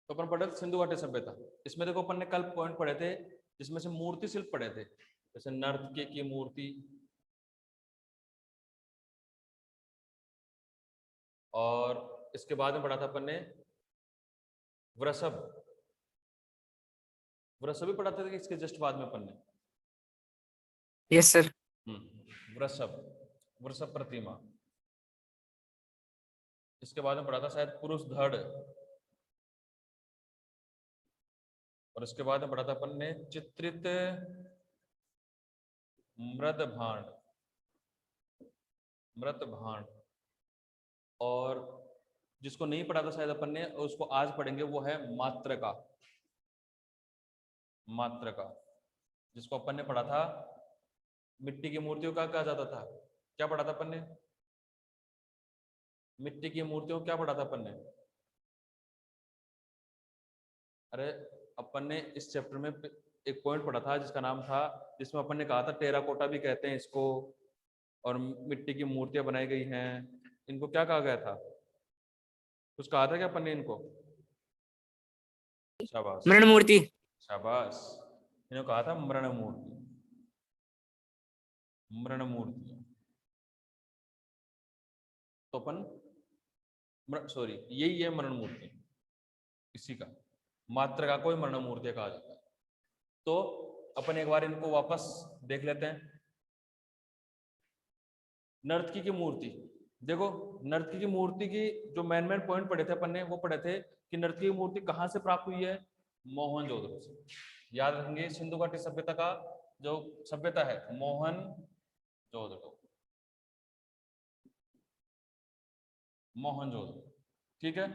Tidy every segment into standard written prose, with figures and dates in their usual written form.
तो अपन पढ़े सिंधु घाटी सभ्यता। इसमें देखो अपन ने कल पॉइंट पढ़े थे जिसमें से मूर्ति शिल्प पढ़े थे, जैसे नर्तकी की मूर्ति, और इसके बाद में पढ़ा था अपन ने वृषभ। वृषभ भी पढ़ा था कि इसके जस्ट बाद में अपन ने। Yes sir. वृषभ, वृषभ प्रतिमा। इसके बाद में पढ़ा था शायद पुरुष धड़, और इसके बाद में पढ़ा था अपन ने चित्रित मृद भांड, मृत भांड। और जिसको नहीं पढ़ा था शायद अपन ने, उसको आज पढ़ेंगे, वो है मात्रका। मात्रका जिसको अपन ने पढ़ा था मिट्टी की मूर्तियों का कहा जाता था। क्या पढ़ा था अपन ने? मिट्टी की मूर्तियों क्या पढ़ा था अपन ने? अरे अपन ने इस चैप्टर में एक पॉइंट पढ़ा था जिसका नाम था, जिसमें अपन ने कहा था टेराकोटा भी कहते हैं इसको, और मिट्टी की मूर्तियां बनाई गई हैं, इनको क्या कहा गया था? कुछ कहा था क्या अपन ने इनको? शाबाश, मरण मूर्ति। शाबाश, इन्होंने कहा था मरण मूर्ति, मरण मूर्ति। तो अपन सॉरी, यही है मरण मूर्ति, इसी का मात्रका को ही मरण मूर्ति कहा जाता है। तो अपन एक बार इनको वापस देख लेते हैं। नर्तकी की मूर्ति, देखो नर्तकी की मूर्ति की जो मेन पॉइंट पढ़े थे अपन ने, वो पढ़े थे कि नर्तकी की मूर्ति कहाँ से प्राप्त हुई है? मोहनजोदड़ो से। याद रखेंगे, सिंधु घाटी सभ्यता का जो सभ्यता है मोहनजोदड़ो, मोहनजोदड़ो, ठीक है।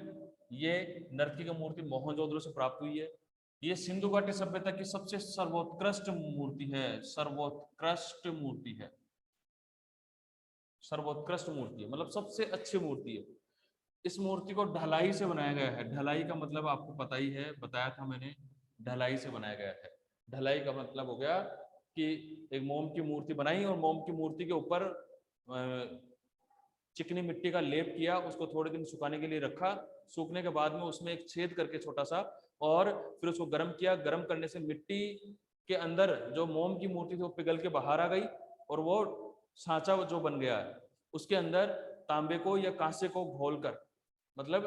ये नर्तकी की मूर्ति मोहनजोदड़ो से प्राप्त हुई है। ये सिंधु घाटी सभ्यता की सबसे सर्वोत्कृष्ट मूर्ति है, सर्वोत्कृष्ट मूर्ति है, सर्वोत्कृष्ट मूर्ति है, मतलब सबसे अच्छी मूर्ति है। इस मूर्ति को ढलाई से बनाया गया है। ढलाई का मतलब आपको पता ही है, बताया था मैंने, ढलाई से बनाया गया है। ढलाई का मतलब हो गया कि एक मोम की मूर्ति बनाई और मोम की मूर्ति के ऊपर चिकनी मिट्टी का लेप किया, उसको थोड़े दिन सुखाने के लिए रखा, सूखने के बाद में उसमें एक छेद करके छोटा सा, और फिर उसको गर्म किया। गर्म करने से मिट्टी के अंदर जो मोम की मूर्ति थी वो पिघल के बाहर आ गई, और वो सांचा जो बन गया है उसके अंदर तांबे को या कांसे को घोलकर, मतलब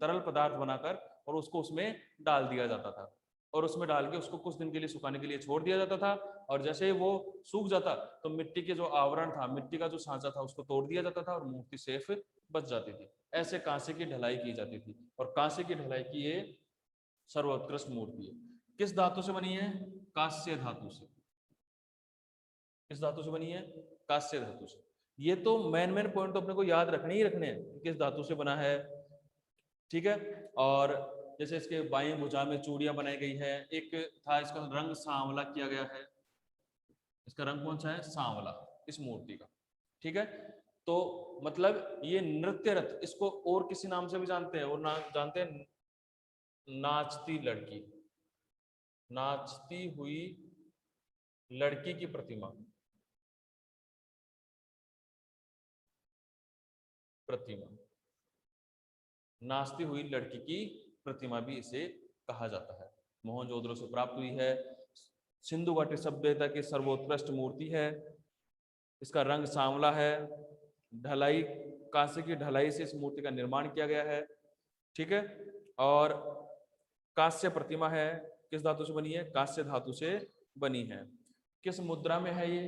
तरल पदार्थ बनाकर, और उसको उसमें डाल दिया जाता था, और उसमें डाल के उसको कुछ दिन के लिए सुखाने के लिए छोड़ दिया जाता था। और जैसे ही वो सूख जाता तो मिट्टी के जो आवरण था, मिट्टी का जो सांचा था, उसको तोड़ दिया जाता था और मूर्ति सेफ बच जाती थी। ऐसे कांसे की ढलाई की जाती थी, और कांसे की ढलाई की ये सर्वोत्कृष्ट मूर्ति है। किस धातु से बनी है? कांस्य धातु से। किस धातु से बनी है? कांस्य धातु से। ये तो मेन पॉइंट तो अपने को याद रखने ही रखने हैं कि किस धातु से बना है, ठीक है। और जैसे इसके बाएं भुजा में चूड़ियां बनाई गई है। एक था इसका रंग सांवला किया गया है, इसका रंग कौन सा है? सांवला, इस मूर्ति का, ठीक है। तो मतलब ये नृत्य रथ, इसको और किसी नाम से भी जानते हैं, और जानते हैं नाचती लड़की, नाचती हुई लड़की की प्रतिमा, प्रतिमा, नाचती हुई लड़की की प्रतिमा भी इसे कहा जाता है। मोहनजोदड़ो से प्राप्त हुई है, सिंधु घाटी सभ्यता की सर्वोत्कृष्ट मूर्ति है। इसका रंग सांवला है, ढलाई, कांसे की ढलाई से इस मूर्ति का निर्माण किया गया है, ठीक है। और कांस्य प्रतिमा है, किस धातु से बनी है? कांस्य धातु से बनी है। किस मुद्रा में है ये?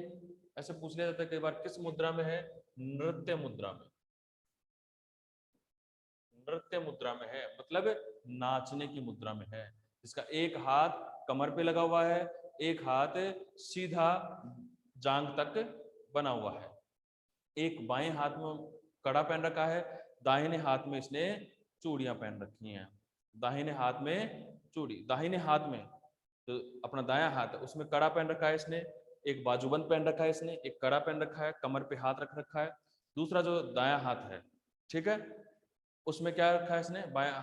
ऐसे पूछ लिया जाता है कई बार, किस मुद्रा में है? नृत्य मुद्रा में, नृत्य मुद्रा में है, मतलब नाचने की मुद्रा में है। इसका एक हाथ कमर पे लगा हुआ है, एक हाथ सीधा जांग तक बना हुआ है। एक बाएं हाथ में कड़ा पहन रखा है, दाहिने हाथ में इसने चूड़ियां पहन रखी हैं। दाहिने हाथ में चूड़ी, दाहिने हाथ में तो अपना दायां हाथ है उसमें कड़ा पहन रखा है इसने, एक बाजूबंद पहन रखा है इसने, एक कड़ा पहन रखा है, कमर पे हाथ रख रखा है। दूसरा जो दायां हाथ है, ठीक है, उसमें क्या रखा है इसने? बायां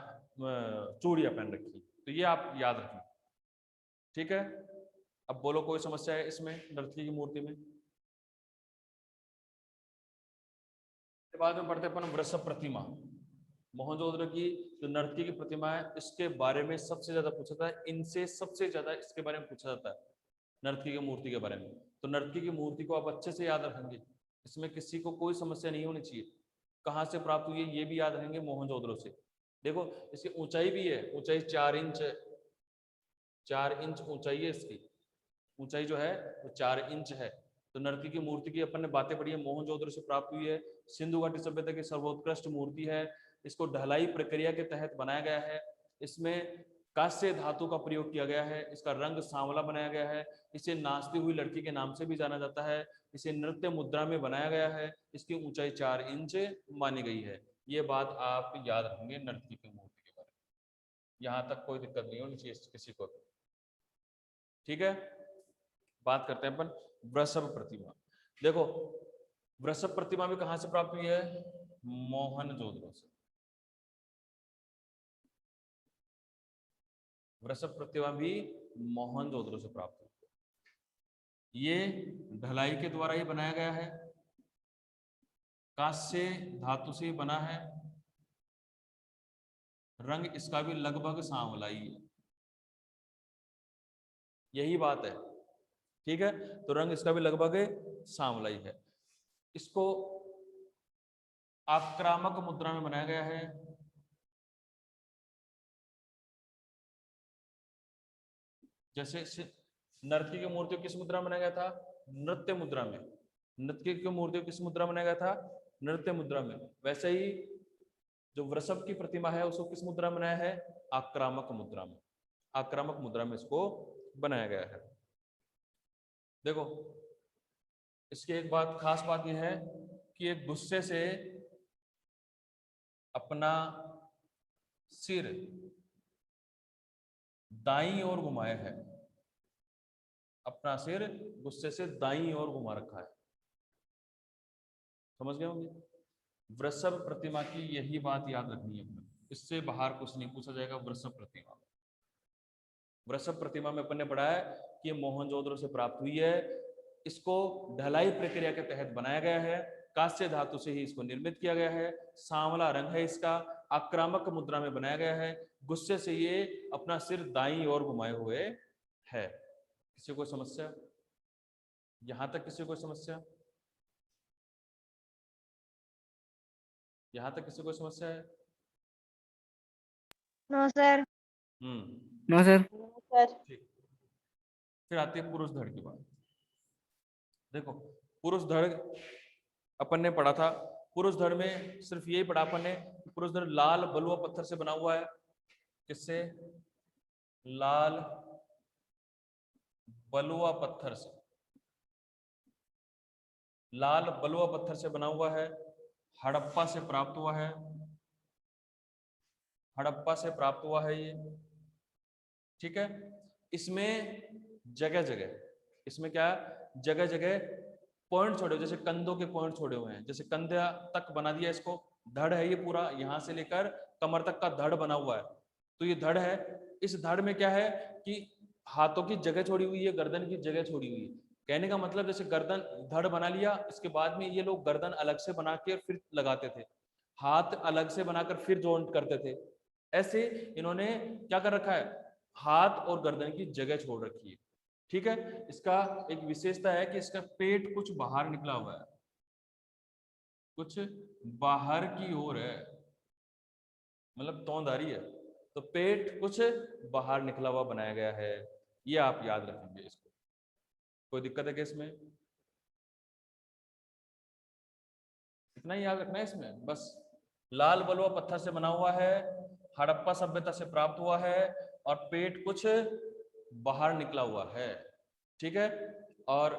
चूड़ियां पहन रखी। तो ये आप याद रखें, ठीक है। अब बोलो कोई समस्या है इसमें नर्तकी की मूर्ति में? बाद में पढ़ते अपन वृषभ प्रतिमा। मोहनजोदड़ो की जो नर्तकी की प्रतिमा है इसके बारे में सबसे ज्यादा पूछा जाता है, इनसे सबसे ज्यादा इसके बारे में पूछा जाता है, नर्तकी की मूर्ति के बारे में। तो नर्तकी की मूर्ति को आप अच्छे से याद रखेंगे, इसमें किसी को कोई समस्या नहीं होनी चाहिए। कहाँ से प्राप्त हुई है ये भी याद रखेंगे, मोहनजोदड़ो से। देखो इसकी ऊंचाई भी है, ऊंचाई 4 इंच है, 4 इंच ऊंचाई है इसकी, ऊंचाई जो है वो 4 इंच है। तो नर्तकी की मूर्ति की अपन ने बातें पढ़ी है, मोहनजोदड़ो से प्राप्त हुई है, सिंधु घाटी सभ्यता की सर्वोत्कृष्ट मूर्ति है। इसको ढलाई प्रक्रिया के तहत बनाया गया है, इसमें कांस्य धातु का प्रयोग किया गया है, इसका रंग सांवला बनाया गया है, इसे नाचती हुई लड़की के नाम से भी जाना जाता है, इसे नृत्य मुद्रा में बनाया गया है, इसकी ऊंचाई 4 इंच मानी गई है। ये बात आप याद रखेंगे नर्तकी की मूर्ति के बारे में, यहाँ तक कोई दिक्कत नहीं होनी चाहिए किसी को। ठीक है, बात करते हैं अपन वृषभ प्रतिमा। देखो वृषभ प्रतिमा भी कहां से प्राप्त हुई है, मोहनजोदड़ो से। वृषभ प्रतिमा भी मोहनजोदड़ो से प्राप्त हुई है। ये ढलाई के द्वारा ही बनाया गया है, कांस्य धातु से बना है, रंग इसका भी लगभग सांवला ही है, यही बात है। ठीक है, तो रंग इसका भी लगभग सांवला ही है। इसको आक्रामक मुद्रा में बनाया गया है, जैसे नर्तकी की मूर्ति को किस मुद्रा में बनाया गया था, नृत्य मुद्रा में। नर्तकी की मूर्ति को किस मुद्रा में बनाया गया था, नृत्य मुद्रा में। वैसे ही जो वृषभ की प्रतिमा है उसको किस मुद्रा में बनाया है, आक्रामक मुद्रा में। आक्रामक मुद्रा में इसको बनाया गया है। देखो इसकी एक बात, खास बात यह है कि एक गुस्से से अपना सिर दाईं ओर घुमाया है, अपना सिर गुस्से से दाईं ओर घुमा रखा है। समझ गए होंगे, वृषभ प्रतिमा की यही बात याद रखनी है, इससे बाहर कुछ नहीं पूछा जाएगा। वृषभ प्रतिमा, वृषभ प्रतिमा में अपन ने पढ़ा है कि मोहनजोदड़ो से प्राप्त हुई है, इसको ढलाई प्रक्रिया के तहत बनाया गया है, कांस्य धातु से ही इसको निर्मित किया गया है, सांवला रंग है इसका, आक्रामक मुद्रा में बनाया गया है, गुस्से से ये अपना सिर दाईं ओर घुमाए हुए है। किसी को समस्या, यहां तक किसी को समस्या, यहां तक किसी को समस्या है? No sir. No sir. ठीक, फिर आती है पुरुष धड़ की बात। देखो पुरुष धड़ अपन ने पढ़ा था, पुरुष धड़ में सिर्फ यही पढ़ा अपन ने, पुरुष धड़ लाल बलुआ पत्थर से बना हुआ है। किससे, लाल बलुआ पत्थर से, लाल बलुआ पत्थर से बना हुआ है, हड़प्पा से प्राप्त हुआ है, हड़प्पा से प्राप्त हुआ है ये। ठीक है, इसमें जगह जगह, इसमें क्या जगह जगह पॉइंट छोड़े, जैसे कंधों के पॉइंट छोड़े हुए हैं, जैसे कंधे तक बना दिया इसको, धड़ है ये पूरा, यहां से लेकर कमर तक का धड़ बना हुआ है। तो ये धड़ है, इस धड़ में क्या है कि हाथों की जगह छोड़ी हुई है, गर्दन की जगह छोड़ी हुई है। कहने का मतलब जैसे गर्दन धड़ बना लिया, इसके बाद में ये लोग गर्दन अलग से बना के फिर लगाते थे, हाथ अलग से बनाकर फिर जॉइंट करते थे। ऐसे इन्होंने क्या कर रखा है, हाथ और गर्दन की जगह छोड़ रखी है। ठीक है, इसका एक विशेषता है कि इसका पेट कुछ बाहर निकला हुआ है, कुछ बाहर की ओर है, मतलब तौंधारी है, तो पेट कुछ बाहर निकला हुआ बनाया गया है। ये आप याद रखेंगे इसको। कोई दिक्कत है क्या इसमें? इतना ही याद रखना है इसमें बस। लाल बलुआ पत्थर से बना हुआ है, हड़प्पा सभ्यता से प्राप्त हुआ है, और पेट कुछ बाहर निकला हुआ है। ठीक है, और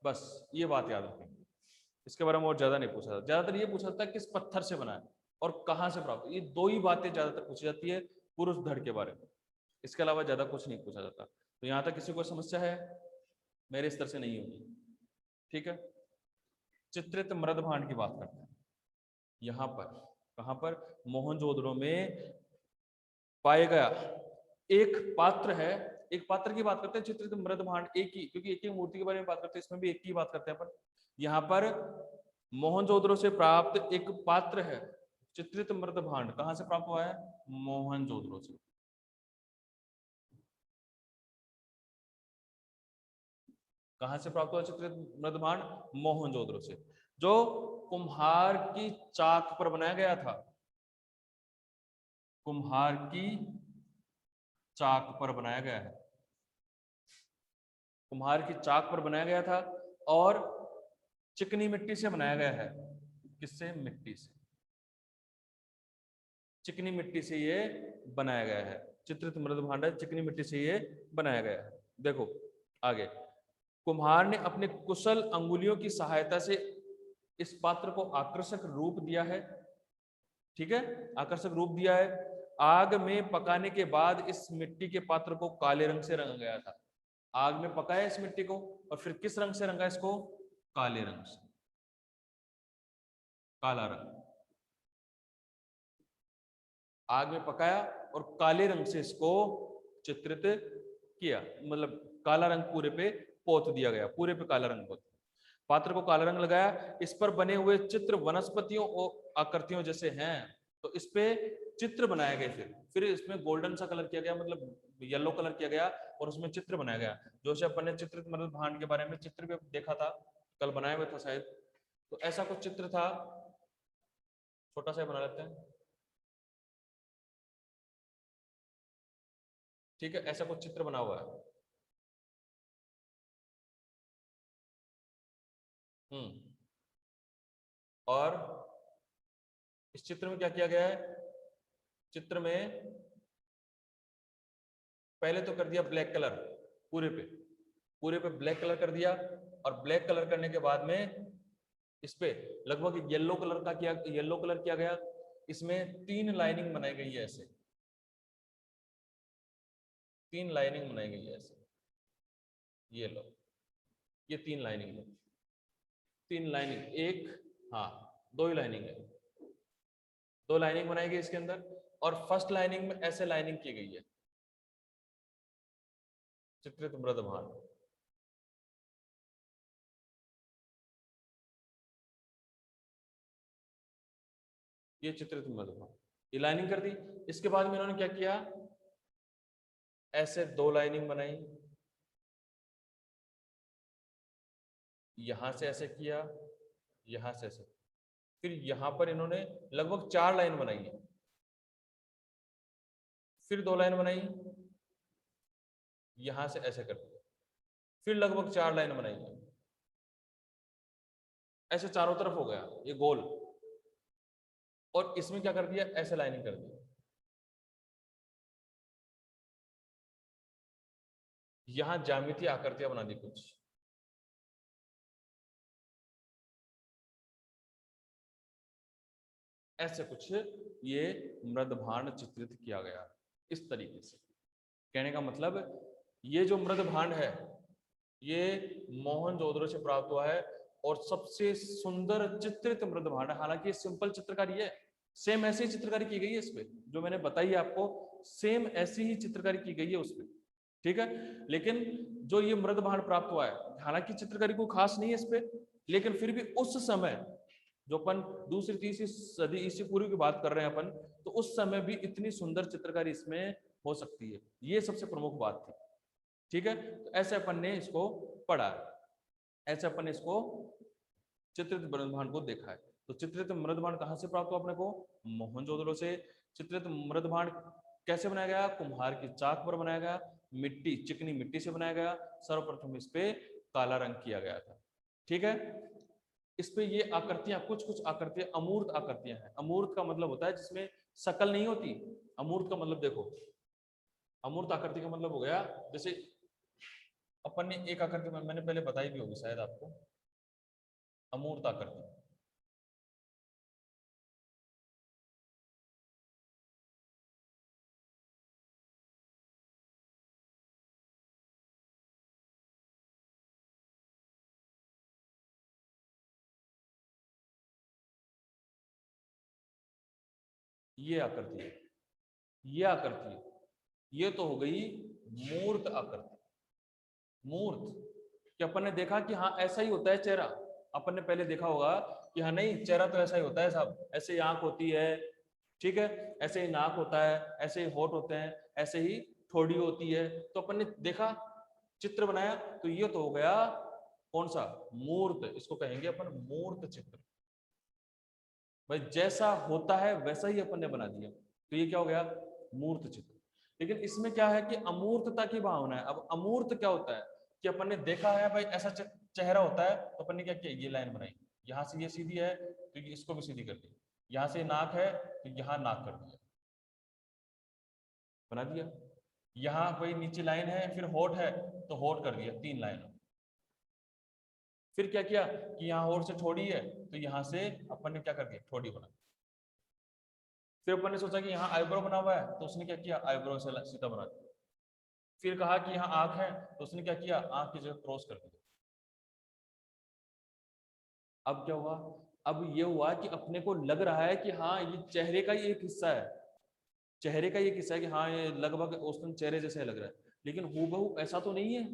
बस ये बात याद रखेंगे, इसके बारे में और ज्यादा नहीं पूछा जाता। ज्यादातर ये पूछा जाता है किस पत्थर से बना है और कहां से प्राप्त, ये दो ही बातें ज्यादातर पूछी जाती है पुरुष धड़ के बारे में, इसके अलावा ज्यादा कुछ नहीं पूछा जाता। तो यहाँ तक किसी को समस्या है? मेरे स्तर से नहीं होगी। ठीक है, चित्रित मृद भांड की बात करते हैं। यहाँ पर कहां पर, मोहनजोदड़ो में पाया गया एक पात्र है, एक पात्र की बात करते हैं, चित्रित मृद भांड एक ही, क्योंकि एक ही मूर्ति के बारे में बात करते हैं, इसमें भी एक ही बात करते हैं अपन। यहाँ पर मोहनजोदड़ो से प्राप्त एक पात्र है, चित्रित मृद भांड कहां से प्राप्त हुआ है? मोहनजोदड़ो से। कहां से प्राप्त हुआ चित्रित मृद भांड? मोहनजोदड़ो से, जो कुम्हार की चाक पर बनाया गया था। कुम्हार की चाक पर बनाया गया है, कुम्हार की चाक पर बनाया गया था और चिकनी मिट्टी से बनाया गया है। किससे? मिट्टी से, चिकनी मिट्टी से ये बनाया गया है। चित्रित मृद भांड चिकनी मिट्टी से ये बनाया गया है। देखो आगे, कुम्हार ने अपने कुशल अंगुलियों की सहायता से इस पात्र को आकर्षक रूप दिया है। ठीक है, आकर्षक रूप दिया है। आग में पकाने के बाद इस मिट्टी के पात्र को काले रंग से रंगा गया था। आग में पकाया इस मिट्टी को और फिर किस रंग से रंगा इसको? काले रंग से, काला रंग। आग में पकाया और काले रंग से इसको चित्रित किया, मतलब काला रंग पूरे पे पोत दिया गया, पूरे पे काला रंग पोत। पात्र को काला रंग लगाया, इस पर बने हुए चित्र वनस्पतियों और आकृतियों जैसे हैं, तो इस पे चित्र बनाए गए। फिर इसमें गोल्डन सा कलर किया गया, मतलब येलो कलर किया गया और उसमें चित्र बनाया गया। जो से अपन ने चित्रित मृद भांड के बारे में चित्र भी देखा था, कल बनाया हुआ था शायद, तो ऐसा कुछ चित्र था, छोटा सा बना लेते हैं। ठीक है, ऐसा कुछ चित्र बना हुआ है। और इस चित्र में क्या किया गया है? चित्र में पहले तो कर दिया ब्लैक कलर, पूरे पे ब्लैक कलर कर दिया, और ब्लैक कलर करने के बाद में इस पे लगभग येलो कलर किया गया। इसमें 3 लाइनिंग बनाई गई है, ऐसे 3 लाइनिंग बनाई गई है ऐसे। ये लो, ये 3 लाइनिंग है, 3 लाइनिंग, एक, हाँ 2 ही लाइनिंग है, 2 लाइनिंग बनाई गई इसके अंदर। और फर्स्ट लाइनिंग में ऐसे लाइनिंग की गई है, चित्रित मृद भांड। ये चित्रित मृद भांड, ये लाइनिंग कर दी। इसके बाद में इन्होंने क्या किया? ऐसे 2 लाइनिंग बनाई, यहां से ऐसे किया, यहां से ऐसे, फिर यहां पर इन्होंने लगभग 4 लाइन बनाई है, फिर 2 लाइन बनाई, यहां से ऐसे कर दिया, फिर लगभग 4 लाइन बनाई है, ऐसे चारों तरफ हो गया ये गोल। और इसमें क्या कर दिया? ऐसे लाइनिंग कर दी, यहां ज्यामितीय आकृतियां बना दी कुछ, ऐसे कुछ ये मृद भांड चित्रित किया गया इस तरीके से। कहने का मतलब, ये जो मृद भांड है ये मोहनजोदड़ो से प्राप्त हुआ है और सबसे सुंदर चित्रित मृद भांड है। हालांकि ये सिंपल चित्रकारी है, सेम ऐसी ही चित्रकारी की गई है इस पे, जो मैंने बताई आपको सेम ऐसी ही चित्रकारी की गई है उस पे। ठीक है, लेकिन जो ये मृद भांड प्राप्त हुआ है, हालांकि चित्रकारी को खास नहीं है इस पे, लेकिन फिर भी उस समय जो अपन दूसरी तीसरी सदी ईसा पूर्व की बात कर रहे हैं अपन, तो उस समय भी इतनी सुंदर चित्रकारी इसमें हो सकती है, ये सबसे प्रमुख बात थी। ठीक है, तो ऐसे अपन ने इसको पढ़ा, ऐसे अपन ने इसको चित्रित मृद भांड को देखा है। तो चित्रित मृद भांड कहां से प्राप्त हुआ अपने को? मोहनजोदड़ो से। चित्रित मृद भांड कैसे बनाया गया? कुम्हार की चाक पर बनाया गया, मिट्टी, चिकनी मिट्टी से बनाया गया। सर्वप्रथम इस पे काला रंग किया गया था। ठीक है, इस पे ये आकृतियां, कुछ कुछ आकृतियां अमूर्त आकृतियां हैं। अमूर्त का मतलब होता है जिसमें शकल नहीं होती। अमूर्त का मतलब देखो, अमूर्त आकृति का मतलब हो गया, जैसे अपन ने एक आकृति में मैंने पहले बताई भी होगी शायद आपको, अमूर्त आकृति। ये आकृति है, ये आकृति है, ये तो हो गई मूर्त आकृति। मूर्त कि अपन ने देखा कि हाँ ऐसा ही होता है चेहरा। अपन ने पहले देखा होगा कि हाँ नहीं चेहरा तो ऐसा ही होता है साहब, ऐसे ही आंख होती है, ठीक है, ऐसे ही नाक होता है, ऐसे ही होठ होते हैं, ऐसे ही ठोड़ी होती है। तो अपन ने देखा, चित्र बनाया, तो ये तो हो गया कौन सा, मूर्त, इसको कहेंगे अपन मूर्त चित्र। भाई जैसा होता है वैसा ही अपन ने बना दिया, तो ये क्या हो गया, मूर्त चित्र। लेकिन इसमें क्या है कि अमूर्तता की भावना है। अब अमूर्त क्या होता है कि अपन ने देखा है भाई ऐसा चेहरा होता है, तो अपन ने क्या किया, ये लाइन बनाई, यहाँ से ये सीधी है तो ये इसको भी सीधी कर दी, यहाँ से नाक है तो यहाँ नाक कर दिया, बना दिया। यहाँ कोई नीचे लाइन है, फिर होठ है तो होठ कर दिया, 3 लाइन। फिर क्या किया कि यहाँ होठ से ठोड़ी है तो यहाँ से अपन ने क्या कर दिया, ठोड़ी बना। फिर अपन ने सोचा कि यहाँ आईब्रो बना हुआ है, तो उसने क्या किया, आईब्रो से सीधा बना दिया। फिर कहा कि यहाँ आंख है, तो उसने क्या किया, आंख की जगह क्रॉस कर दिया। अब क्या हुआ, अब ये हुआ कि अपने को लग रहा है कि हाँ ये चेहरे का ही एक हिस्सा है, चेहरे का ये हिस्सा है कि हाँ ये लगभग औसतन चेहरे जैसे लग रहा है, लेकिन हूबहू ऐसा तो नहीं है,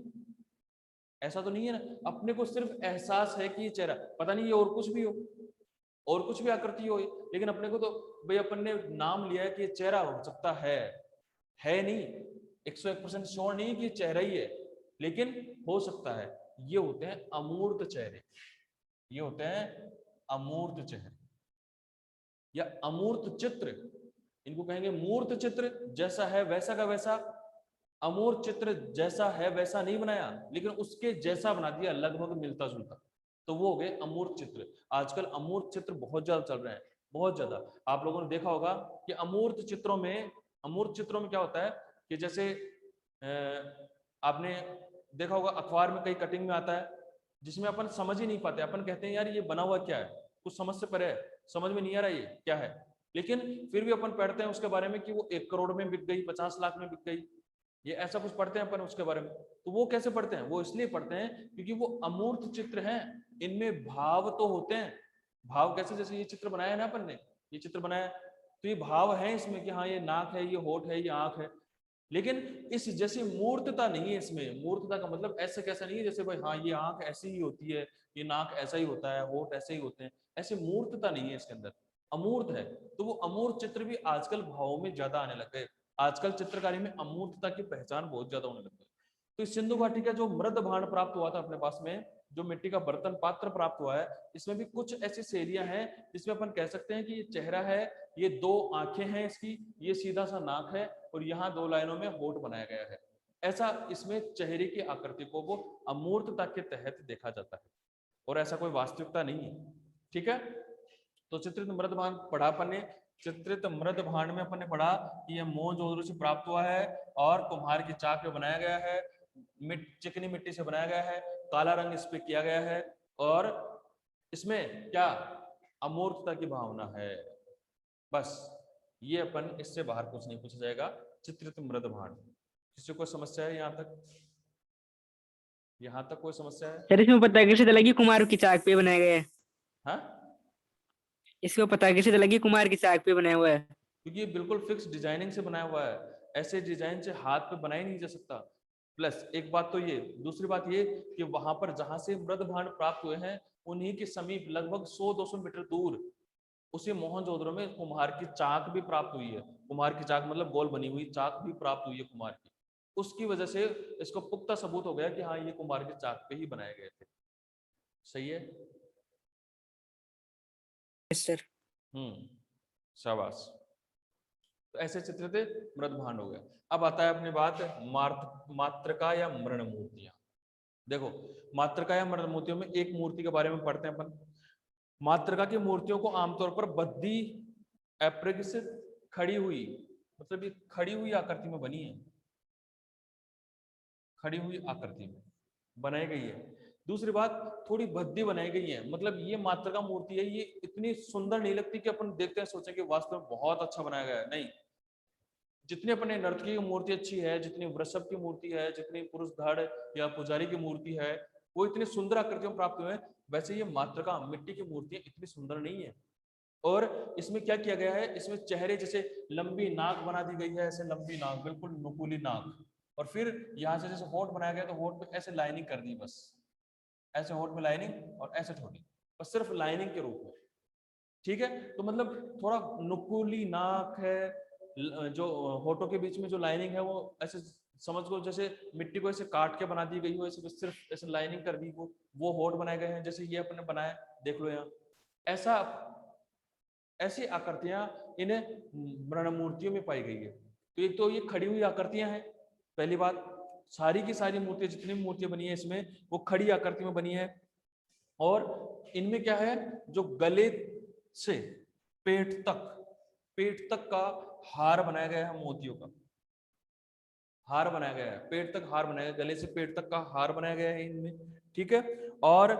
ऐसा तो नहीं है ना। अपने को सिर्फ एहसास है कि ये चेहरा, पता नहीं ये और कुछ भी हो, और कुछ भी आकृति हो, लेकिन अपने को तो भाई अपन ने नाम लिया है कि ये चेहरा हो सकता है नहीं, 101% श्योर नहीं कि चेहरा ही है, लेकिन हो सकता है। ये होते हैं अमूर्त चेहरे, ये होते हैं अमूर्त चेहरे या अमूर्त चित्र, इनको कहेंगे मूर्त चित्र। जैसा है वैसा का वैसा, अमूर्त चित्र जैसा है वैसा नहीं बनाया, लेकिन उसके जैसा बना दिया, लगभग मिलता जुलता, तो वो हो गए अमूर्त चित्र। आजकल अमूर्त चित्र बहुत ज्यादा चल रहे हैं, बहुत ज्यादा। आप लोगों ने देखा होगा कि अमूर्त चित्रों में क्या होता है कि जैसे आपने देखा होगा अखबार में कई कटिंग में आता है जिसमें अपन समझ ही नहीं पाते, अपन कहते हैं यार ये बना हुआ क्या है, कुछ समझ से परे है, समझ में नहीं आ रहा ये क्या है, लेकिन फिर भी अपन पढ़ते हैं उसके बारे में कि वो 1 करोड़ में बिक गई, 50 लाख में बिक गई, ये ऐसा कुछ पढ़ते हैं अपन उसके बारे में। तो वो कैसे पढ़ते हैं, वो इसलिए पढ़ते हैं क्योंकि वो अमूर्त चित्र हैं, इनमें भाव तो होते हैं। भाव कैसे, जैसे ये चित्र बनाया है ना अपन ने, ये चित्र बनाया, तो ये भाव है इसमें कि हाँ ये नाक है, ये होठ है, ये आंख है, लेकिन इस जैसी मूर्तता नहीं है इसमें। मूर्तता का मतलब ऐसे कैसा नहीं है जैसे भाई हाँ ये आंख ऐसी ही होती है, ये नाक ऐसा ही होता है, होठ ऐसे ही होते हैं, ऐसे मूर्तता नहीं है इसके अंदर, अमूर्त है। तो वो अमूर्त चित्र भी आजकल भावों में ज्यादा आने लग गए, आजकल चित्रकारी में अमूर्तता की पहचान बहुत ज्यादा होने लग गई। तो इस सिंधु घाटी का जो मृद भांड प्राप्त हुआ था अपने पास में, जो मिट्टी का बर्तन पात्र प्राप्त हुआ है, इसमें भी कुछ ऐसी शैलियां हैं जिसमें अपन कह सकते हैं कि ये चेहरा है, ये 2 आंखें हैं इसकी, ये सीधा सा नाक है, और यहाँ 2 लाइनों में होठ बनाया गया है। ऐसा इसमें चेहरे की आकृति को वो अमूर्तता के तहत देखा जाता है, और ऐसा कोई वास्तविकता नहीं है। ठीक है, तो चित्रित मृद भांड पढ़ा अपन ने। चित्रित मृद भांड में अपन ने पढ़ा कि यह मोहनजोदड़ो से प्राप्त हुआ है और कुम्हार की चाक में बनाया गया है, चिकनी मिट्टी से बनाया गया है, काला रंग इस पे किया गया है, और इसमें क्या अमूर्तता की भावना है। बस ये अपन, इससे बाहर कुछ नहीं पूछा जाएगा। चित्रित मृद भांड, किसी को समस्या है यहाँ तक, यहाँ तक कोई समस्या है? सर इसमें पता कैसे चला कि कुमार की चाक पे बनाया गया है? हाँ, इसको पता कैसे चला कि कुमार की चाक पे बनाया हुआ है? क्योंकि ये बिल्कुल फिक्स डिजाइनिंग से बनाया हुआ है, ऐसे डिजाइन से हाथ पे बनाया नहीं जा सकता। प्लस एक बात तो ये, दूसरी बात ये कि वहां पर जहां से मृद भांड प्राप्त हुए हैं उन्हीं के समीप लगभग 100-200 मीटर दूर उसी मोहनजोदड़ो में कुम्हार की चाक भी प्राप्त हुई है। कुम्हार की चाक मतलब गोल बनी हुई चाक भी प्राप्त हुई है कुम्हार की, उसकी वजह से इसको पुख्ता सबूत हो गया कि हाँ ये कुम्हार की चाक पे ही बनाए गए थे। सही है? सर शाबाश। तो ऐसे चित्र थे, मृद भांड हो गया। अब आता है अपनी बात मातृका या मृण मूर्तियां। देखो, मातृका या मृण मूर्तियों में एक मूर्ति के बारे में पढ़ते हैं अपन। मातृका की मूर्तियों को आमतौर पर बद्धी अप्रगित खड़ी हुई, मतलब ये खड़ी हुई आकृति में बनी है, खड़ी हुई आकृति में बनाई गई है। दूसरी बात, थोड़ी भद्दी बनाई गई है, मतलब ये मातृका मूर्ति है, ये इतनी सुंदर नहीं लगती कि अपन देखते हैं सोचें कि वास्तव में बहुत अच्छा बनाया गया है, नहीं। जितनी अपने नर्तकी की मूर्ति अच्छी है, जितनी वृषभ की मूर्ति है, जितनी पुरुष धड़ या पुजारी की मूर्ति है, वो इतनी सुंदर आकृतियों प्राप्त हुए हैं, वैसे ये मातृका मिट्टी की मूर्तियां इतनी सुंदर नहीं है। और इसमें क्या किया गया है, इसमें चेहरे जैसे लंबी नाक बना दी गई है, ऐसे लंबी नाक, बिल्कुल नुकीली नाक, और फिर यहाँ से जैसे होठ बनाया गया तो होठ पे ऐसे लाइनिंग कर दी, बस ऐसे होठ में लाइनिंग और ऐसे छोड़ी, और सिर्फ लाइनिंग के रूप में। ठीक है, तो मतलब थोड़ा नुकीली नाक है, जो होठों के बीच में जो लाइनिंग है वो ऐसे समझ लो जैसे मिट्टी को ऐसे काट के बना दी गई हो, ऐसे सिर्फ ऐसे लाइनिंग कर दी वो होठ बनाए गए हैं जैसे ये अपने बनाए, देख लो यहाँ ऐसा। ऐसी आकृतियां इन्हें मृण मूर्तियों में पाई गई है। तो एक तो ये खड़ी हुई आकृतियां हैं, पहली बात, सारी की सारी मूर्तियां जितनी भी मूर्तियां बनी है इसमें वो खड़ी आकृति में बनी है। और इनमें क्या है, जो गले से पेट तक का हार बनाया गया है, मोतियों का हार बनाया गया है, पेट तक हार बनाया गया, गले से पेट तक का हार बनाया गया है इनमें। ठीक है, और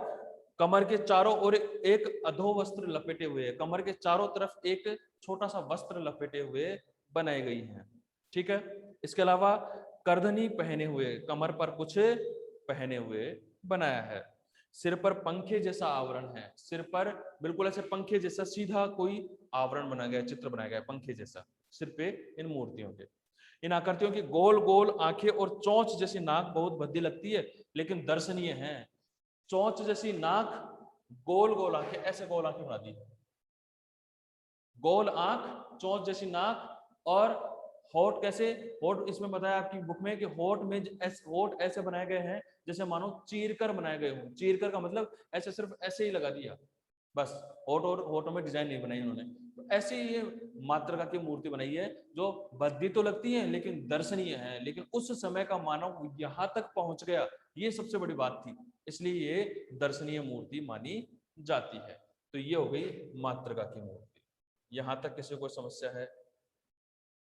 कमर के चारों ओर एक अधो वस्त्र लपेटे हुए, कमर के चारों तरफ एक छोटा सा वस्त्र लपेटे हुए बनाई गई हैं। ठीक है, इसके अलावा करधनी पहने हुए, कमर पर कुछ पहने हुए बनाया है। सिर पर पंखे जैसा आवरण है, सिर पर बिल्कुल ऐसे पंखे जैसा सीधा कोई आवरण बनाया गया, चित्र बनाया गया पंखे जैसा सिर पे इन मूर्तियों के। इन आकृतियों की गोल गोल आंखें और चोंच जैसी नाक बहुत भद्दी लगती है लेकिन दर्शनीय है। चोंच जैसी नाक, गोल गोल आंखें, ऐसे गोल आंखें बना दी, गोल आंख, चोंच जैसी नाक, और होठ कैसे, होठ इसमें बताया आपकी बुक में कि होठ ऐसे बनाए गए हैं जैसे मानो चीर कर बनाए गए हों। चीर कर का मतलब ऐसे सिर्फ ऐसे ही लगा दिया बस, होठ और होठों में डिजाइन नहीं बनाई उन्होंने। तो ऐसी ये मातृका की मूर्ति बनाई है जो भद्दी तो लगती है लेकिन दर्शनीय है, लेकिन उस समय का मानव यहाँ तक पहुंच गया, ये सबसे बड़ी बात थी, इसलिए ये दर्शनीय मूर्ति मानी जाती है। तो ये हो गई मातृका की मूर्ति। यहाँ तक किसी को कोई समस्या है?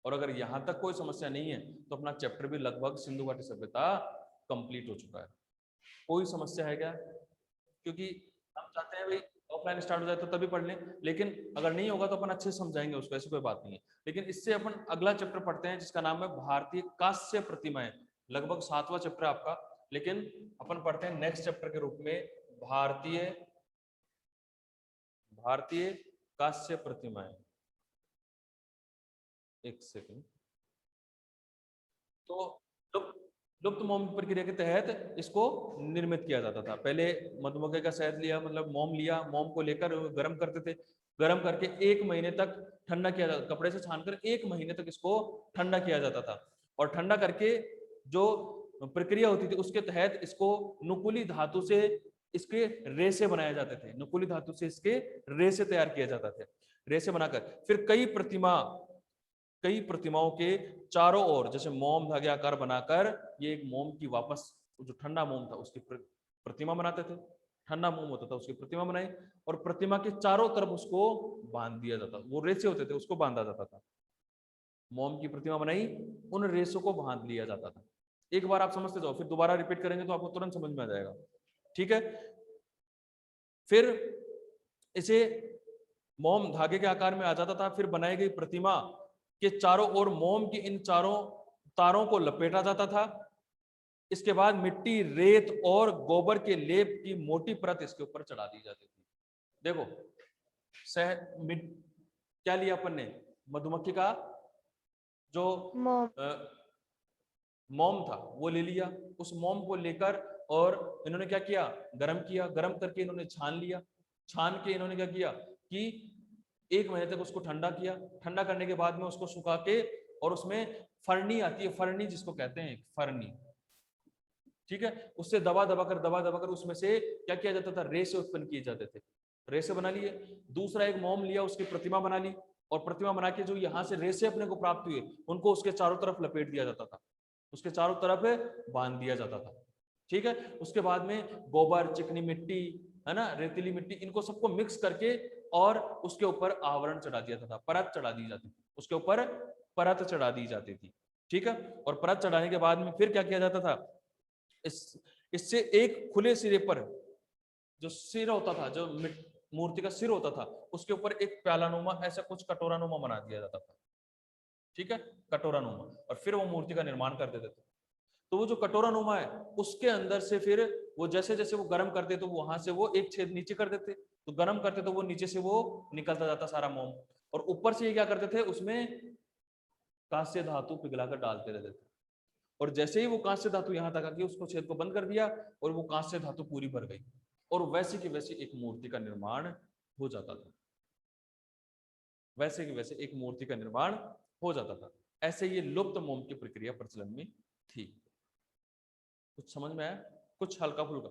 और अगर यहाँ तक कोई समस्या नहीं है तो अपना चैप्टर भी लगभग सिंधु घाटी सभ्यता कंप्लीट हो चुका है। कोई समस्या है क्या? क्योंकि हम चाहते हैं भाई ऑफलाइन स्टार्ट हो जाए तो तभी पढ़ लें, लेकिन अगर नहीं होगा तो अपन अच्छे से समझाएंगे उसको, ऐसी कोई बात नहीं है। लेकिन इससे अपन अगला चैप्टर पढ़ते हैं जिसका नाम है भारतीय कांस्य प्रतिमाएं। लगभग 7वां चैप्टर है आपका, लेकिन अपन पढ़ते हैं नेक्स्ट चैप्टर के रूप में भारतीय कांस्य प्रतिमाएं। एक सेकंड। तो लुप्त मोम प्रक्रिया के तहत इसको निर्मित किया जाता था। पहले मधुमक्खी का शहद लिया, मतलब मोम लिया, मोम को लेकर गर्म करते थे, गर्म करके 1 महीने तक ठंडा किया जाता, कपड़े से छानकर 1 महीने तक इसको ठंडा किया जाता था। और ठंडा करके जो प्रक्रिया होती थी उसके तहत इसको नुकीली धातु से इसके रेसे बनाए जाते थे, नुकीली धातु से इसके रेसे तैयार किए जाते थे। रेसे बनाकर फिर कई प्रतिमाओं के चारों ओर जैसे मोम धागे आकार बनाकर ये एक मोम की वापस जो ठंडा मोम था उसकी प्रतिमा बनाते थे। ठंडा मोम होता था उसकी प्रतिमा बनाई और प्रतिमा के चारों तरफ उसको बांध दिया जाता, वो रेसे होते थे उसको बांधा जाता था। मोम की प्रतिमा बनाई, उन रेसों को बांध लिया जाता था। एक बार आप समझते जाओ, फिर दोबारा रिपीट करेंगे तो आपको तुरंत समझ में आ जाएगा। ठीक है, फिर इसे मोम धागे के आकार में आ जाता था। फिर बनाई गई प्रतिमा के चारों ओर मोम की इन चारों तारों को लपेटा जाता था। इसके बाद मिट्टी, रेत और गोबर के लेप की मोटी परत इसके ऊपर चढ़ा दी जाती थी। देखो क्या लिया अपन ने, मधुमक्खी का जो मोम था वो ले लिया, उस मोम को लेकर और इन्होंने क्या किया, गर्म किया, गर्म करके इन्होंने छान लिया, छान के इन्होंने क्या किया कि 1 महीने तक उसको ठंडा किया। ठंडा करने के बाद में उसको सुखा के, और उसमें फरनी आती है, फरनी जिसको कहते हैं फरनी, ठीक है, उससे दबा दबा कर उसमें से क्या किया जाता था, रेसे उत्पन्न किए जाते थे। रेसे बना लिए। दूसरा एक मोम लिया, उसकी प्रतिमा बना ली, और प्रतिमा बना के जो यहाँ से रेसे अपने को प्राप्त हुए उनको उसके चारों तरफ लपेट दिया जाता था, उसके चारों तरफ बांध दिया जाता था। ठीक है, उसके बाद में गोबर, चिकनी मिट्टी, है ना, रेतीली मिट्टी, इनको सबको मिक्स करके और उसके ऊपर आवरण चढ़ा दिया था, परत चढ़ा दी जाती थी, उसके ऊपर परत चढ़ा दी जाती थी। ठीक है, और परत चढ़ाने के बाद में फिर क्या किया जाता था, इससे एक खुले सिरे पर जो सिर होता था, जो मूर्ति का सिर होता था, उसके ऊपर एक प्यालानुमा, ऐसा कुछ कटोरानुमा बना दिया जाता था। ठीक है, कटोरानुमा, और फिर वो मूर्ति का निर्माण कर देते थे। तो वो जो कटोरानुमा है उसके अंदर से फिर वो जैसे जैसे वो गर्म करते तो वहां से वो एक छेद नीचे कर देते, तो गर्म करते तो वो नीचे से वो निकलता जाता सारा मोम, और ऊपर से ये क्या करते थे, उसमें कांस्य धातु पिघलाकर डालते रहते थे। और जैसे ही वो कांस्य धातु यहाँ तक आके उसको छेद को बंद कर दिया और वो कांस्य धातु पूरी भर गई। और वैसे की वैसे एक मूर्ति का निर्माण हो जाता था, वैसे की वैसे एक मूर्ति का निर्माण हो जाता था। ऐसे ये लुप्त मोम की प्रक्रिया प्रचलन में थी। कुछ समझ में आया? कुछ हल्का फुल्का